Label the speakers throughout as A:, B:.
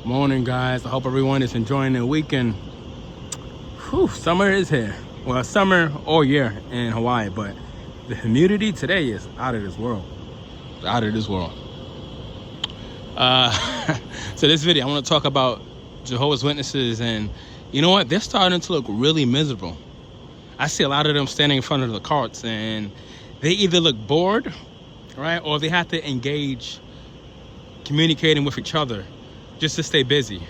A: Morning, guys. I hope everyone is enjoying their weekend. Whew, summer is here. Well, summer all year in Hawaii, but the humidity today is out of this world. Out of this world. So this video, I want to talk about Jehovah's Witnesses, and you know what? They're starting to look really miserable. I see a lot of them standing in front of the carts, and they either look bored, right, or they have to engage communicating with each other just to stay busy,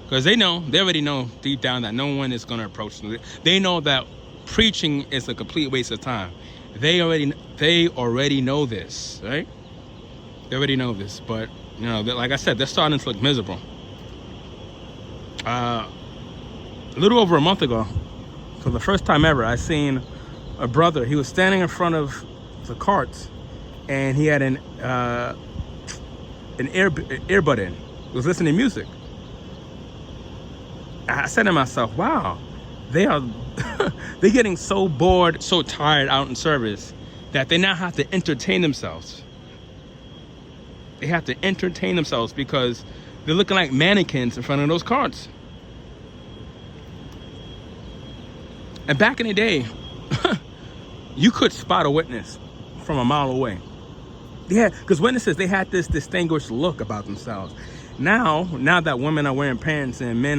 A: because they already know deep down that no one is going to approach them. They know that preaching is a complete waste of time. They already know this, right? They already know this, but you know, like I said, they're starting to look miserable. A little over a month ago, for the first time ever, I seen a brother. He was standing in front of the carts, and he had an earbud in. He was listening to music. I said to myself, wow, they're getting so bored, so tired out in service that they now have to entertain themselves. They have to entertain themselves because they're looking like mannequins in front of those carts. And back in the day, you could spot a witness from a mile away. Yeah, because witnesses, they had this distinguished look about themselves. Now that women are wearing pants and men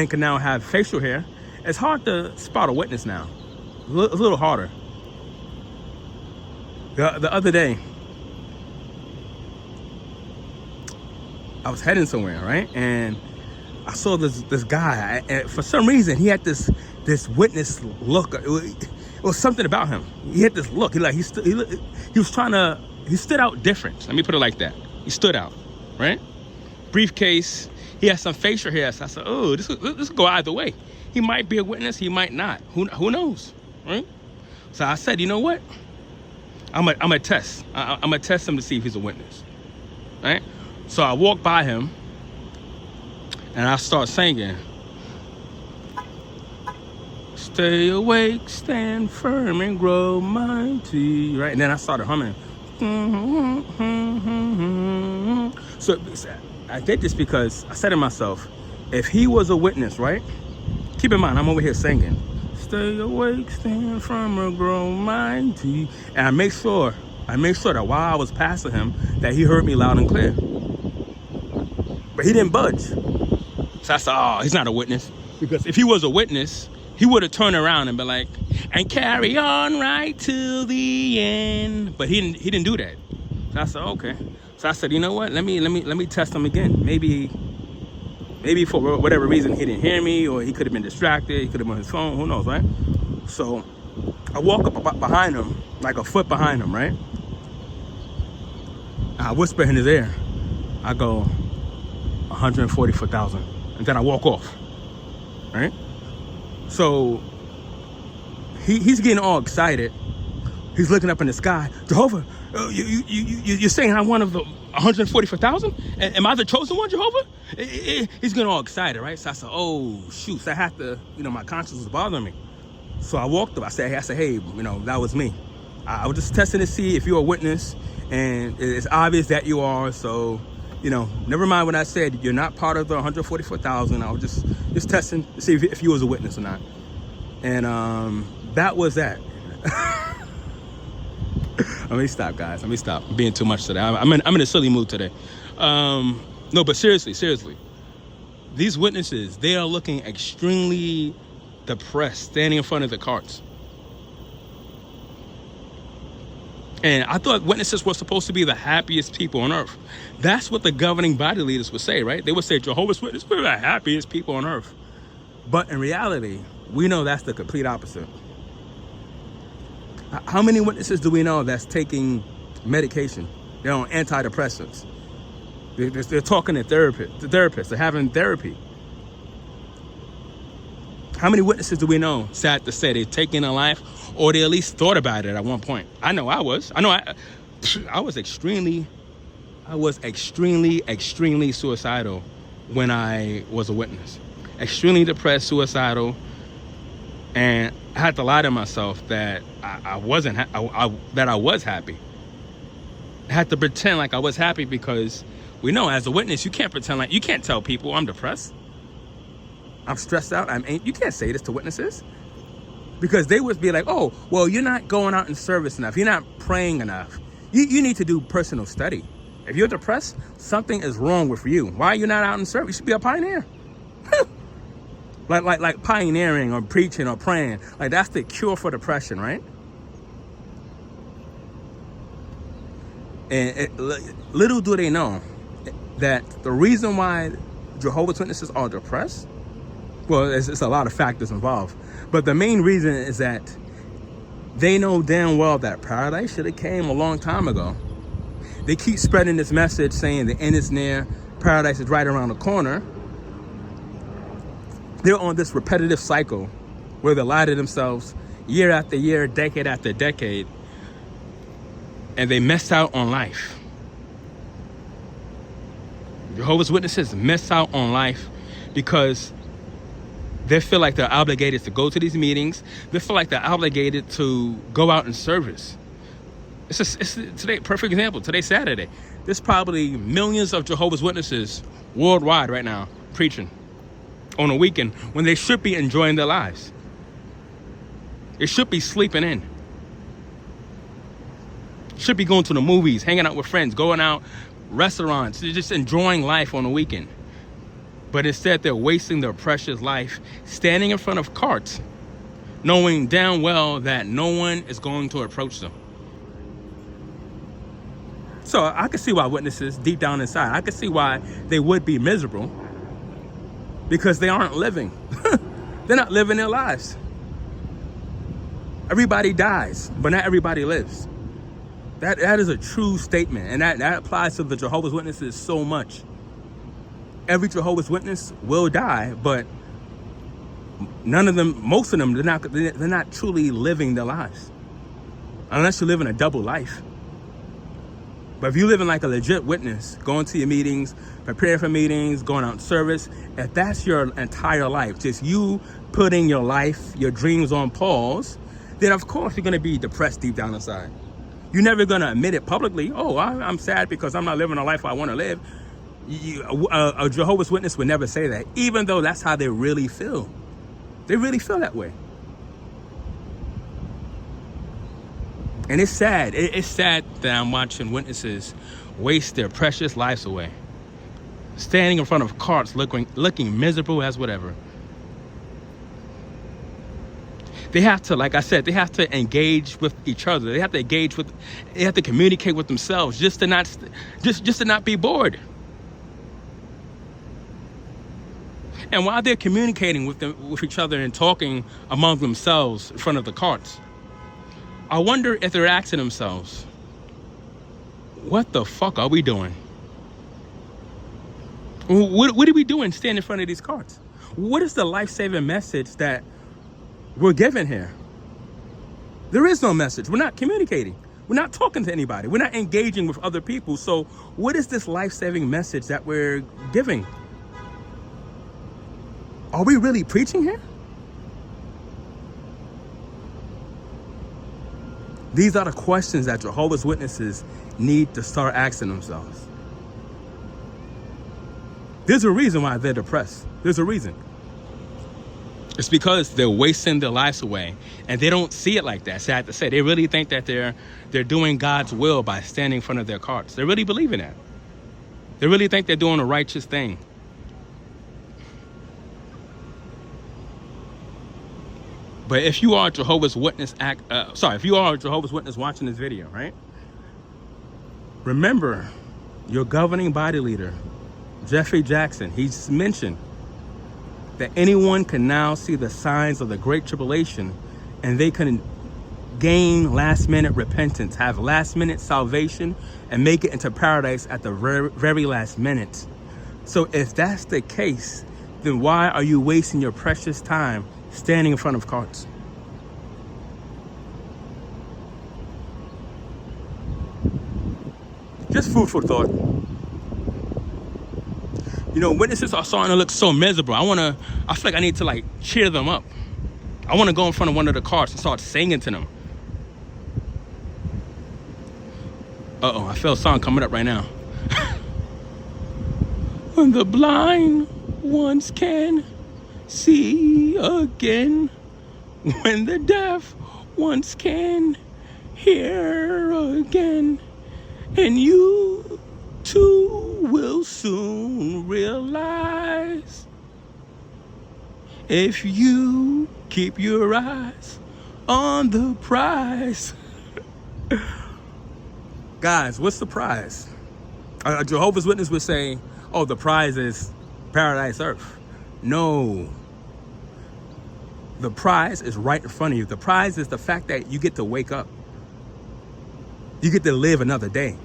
A: can now have facial hair, it's hard to spot a witness now. A little harder. The other day, I was heading somewhere, right? And I saw this guy, and for some reason, he had this witness look. It was something about him. He had this look. He stood out different. Let me put it like that. He stood out, right? Briefcase. He has some facial hair. So I said, oh, this could go either way. He might be a witness. He might not. Who knows, right? So I said, you know what? I'm gonna test. I'm gonna test him to see if he's a witness, right? So I walk by him, and I start singing. Stay awake, stand firm, and grow mighty, right? And then I started humming. So I did this because I said to myself, if he was a witness, right? Keep in mind, I'm over here singing. Stay awake, stand firm, and grow mighty. And I make sure that while I was passing him, that he heard me loud and clear. But he didn't budge. So I said, oh, he's not a witness. Because if he was a witness, he would have turned around and been like, and carry on right to the end. But he didn't do that. So I said, okay. So I said, you know what? Let me test him again. Maybe for whatever reason he didn't hear me, or he could have been distracted. He could have been on his phone. Who knows, right? So I walk up behind him, like a foot behind him, right? I whisper in his ear. I go, 144,000, and then I walk off, right? So he's getting all excited. He's looking up in the sky. Jehovah, you're saying I'm one of the 144,000? Am I the chosen one, Jehovah? He's getting all excited, right? So I said, oh, shoot. So I have to, my conscience was bothering me. So I walked up. I said, hey, that was me. I was just testing to see if you're a witness, and it's obvious that you are. So, never mind what I said. You're not part of the 144,000. I was just testing to see if you was a witness or not. And that was that. Let me stop, guys. Let me stop. I'm being too much today. I'm in a silly mood today. No, but seriously. These witnesses, they are looking extremely depressed, standing in front of the carts. And I thought witnesses were supposed to be the happiest people on earth. That's what the governing body leaders would say, right? They would say, Jehovah's Witnesses, we're the happiest people on earth. But in reality, we know that's the complete opposite. How many witnesses do we know that's taking medication? They're on antidepressants. They're talking to therapists. They're having therapy. How many witnesses do we know, sad to say, they're taking a life, or they at least thought about it at one point? I know I was. I was extremely suicidal when I was a witness. Extremely depressed, suicidal, and I had to lie to myself that I was happy. I had to pretend like I was happy because we know as a witness, you can't pretend like, you can't tell people I'm depressed, I'm stressed out, you can't say this to witnesses because they would be like, oh, well, you're not going out in service enough. You're not praying enough. You need to do personal study. If you're depressed, something is wrong with you. Why are you not out in service? You should be a pioneer. like pioneering or preaching or praying. Like that's the cure for depression, right? And little do they know that the reason why Jehovah's Witnesses are depressed, well, it's a lot of factors involved. But the main reason is that they know damn well that paradise should have came a long time ago. They keep spreading this message saying the end is near, paradise is right around the corner. They're on this repetitive cycle where they lie to themselves year after year, decade after decade, and they miss out on life. Jehovah's Witnesses miss out on life because they feel like they're obligated to go to these meetings. They feel like they're obligated to go out in service. It's today, perfect example. Today's Saturday. There's probably millions of Jehovah's Witnesses worldwide right now preaching on a weekend when they should be enjoying their lives. They should be sleeping in. Should be going to the movies, hanging out with friends, going out restaurants, just enjoying life on the weekend. But instead, they're wasting their precious life standing in front of carts, knowing damn well that no one is going to approach them. So I can see why witnesses deep down inside, I can see why they would be miserable because they aren't living. They're not living their lives. Everybody dies, but not everybody lives. That is a true statement, and that applies to the Jehovah's Witnesses so much. Every Jehovah's Witness will die, but none of them, most of them, they're not truly living their lives, unless you're living a double life. But if you're living like a legit witness, going to your meetings, preparing for meetings, going out in service, if that's your entire life, just you putting your life, your dreams on pause, then of course you're going to be depressed deep down inside. You're never going to admit it publicly. Oh, I'm sad because I'm not living a life I want to live. A Jehovah's Witness would never say that, even though that's how they really feel. They really feel that way. And it's sad. It's sad that I'm watching witnesses waste their precious lives away, standing in front of carts looking miserable as whatever. They have to, like I said, they have to engage with each other. They have to communicate with themselves just to not be bored. And while they're communicating with each other and talking among themselves in front of the carts, I wonder if they're asking themselves, what the fuck are we doing? What are we doing standing in front of these carts? What is the life-saving message that we're given here? There is no message. We're not communicating. We're not talking to anybody. We're not engaging with other people. So what is this life-saving message that we're giving? Are we really preaching here? These are the questions that Jehovah's Witnesses need to start asking themselves. There's a reason why they're depressed. There's a reason. It's because they're wasting their lives away, and they don't see it like that. Sad to say, they really think that they're doing God's will by standing in front of their carts. They really believe in that. They really think they're doing a righteous thing. But if you are a Jehovah's Witness if you are a Jehovah's Witness watching this video, right? Remember, your governing body leader, Jeffrey Jackson, he's mentioned that anyone can now see the signs of the Great Tribulation, and they can gain last-minute repentance, have last-minute salvation, and make it into paradise at the very last minute. So if that's the case, then why are you wasting your precious time standing in front of carts? Just food for thought. You know, witnesses are starting to look so miserable. I feel like I need to like cheer them up. I want to go in front of one of the carts and start singing to them. Uh-oh, I feel a song coming up right now. When the blind ones can see again, when the deaf ones can hear again, and you too will soon realize, if you keep your eyes on the prize. Guys, what's the prize? A Jehovah's Witness would say, oh, the prize is paradise earth. No. The prize is right in front of you. The prize is the fact that you get to wake up. You get to live another day.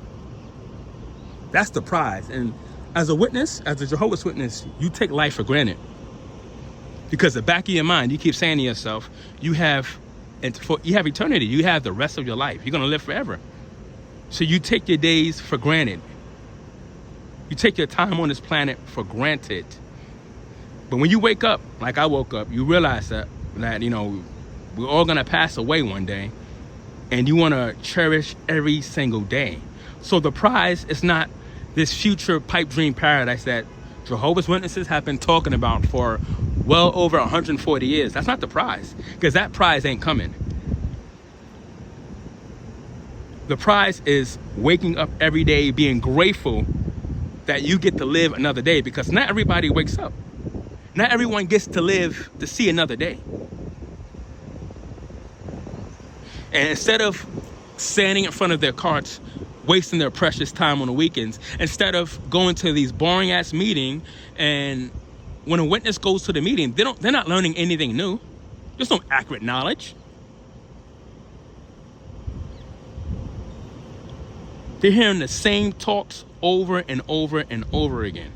A: That's the prize. And as a witness, as a Jehovah's Witness, you take life for granted. Because the back of your mind, you keep saying to yourself, you have eternity. You have the rest of your life. You're going to live forever. So you take your days for granted. You take your time on this planet for granted. But when you wake up, like I woke up, you realize that you know, we're all going to pass away one day. And you want to cherish every single day. So the prize is not this future pipe dream paradise that Jehovah's Witnesses have been talking about for well over 140 years. That's not the prize, because that prize ain't coming. The prize is waking up every day, being grateful that you get to live another day, because not everybody wakes up. Not everyone gets to live to see another day. And instead of standing in front of their carts, wasting their precious time on the weekends, instead of going to these boring ass meetings, and when a witness goes to the meeting, they're not learning anything new. There's no accurate knowledge. They're hearing the same talks over and over and over again.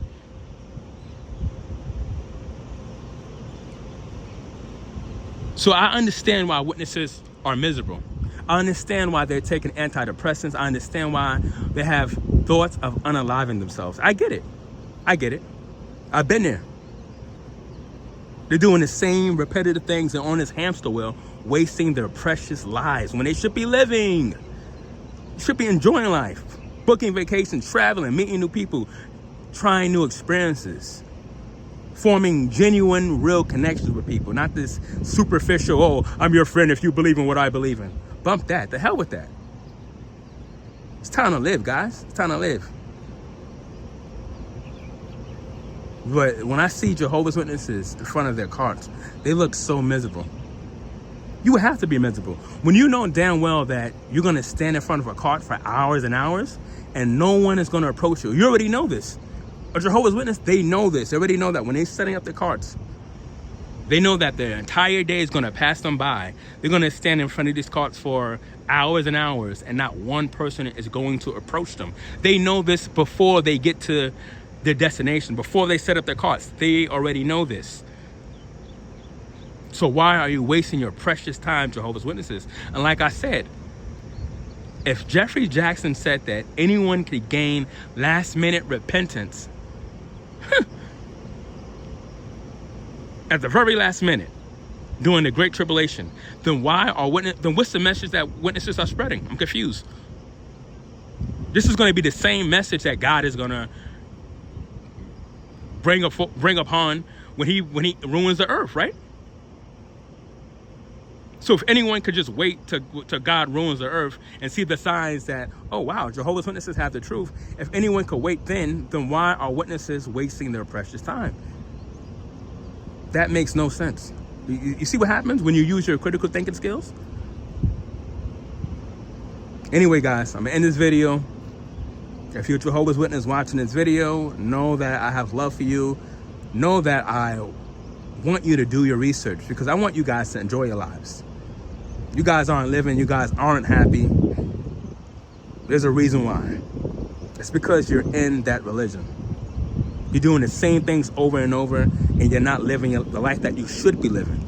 A: So I understand why witnesses are miserable. I understand why they're taking antidepressants. I understand why they have thoughts of unaliving themselves. I get it. I get it. I've been there. They're doing the same repetitive things and on this hamster wheel, wasting their precious lives when they should be living. Should be enjoying life, booking vacations, traveling, meeting new people, trying new experiences, forming genuine, real connections with people, not this superficial, oh, I'm your friend if you believe in what I believe in. Bump that. The hell with that. It's time to live, guys. It's time to live. But when I see Jehovah's Witnesses in front of their carts, they look so miserable. You would have to be miserable. When you know damn well that you're going to stand in front of a cart for hours and hours and no one is going to approach you. You already know this. A Jehovah's Witness, they know this. They already know that when they're setting up their carts, they know that their entire day is going to pass them by. They're going to stand in front of these carts for hours and hours and not one person is going to approach them. They know this before they get to their destination, before they set up their carts. They already know this. So why are you wasting your precious time, Jehovah's Witnesses? And like I said, if Jeffrey Jackson said that anyone could gain last-minute repentance at the very last minute during the Great Tribulation, then what's the message that witnesses are spreading? I'm confused. This is going to be the same message that God is going to bring upon when he ruins the earth, right? So if anyone could just wait till God ruins the earth and see the signs that, oh wow, Jehovah's Witnesses have the truth. If anyone could wait then why are witnesses wasting their precious time? That makes no sense. You see what happens when you use your critical thinking skills? Anyway, guys, I'm gonna end this video. If you're a Jehovah's Witness watching this video, know that I have love for you. Know that I want you to do your research because I want you guys to enjoy your lives. You guys aren't living, you guys aren't happy. There's a reason why. It's because you're in that religion. You're doing the same things over and over and you're not living the life that you should be living.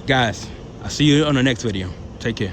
A: Guys, I'll see you on the next video. Take care.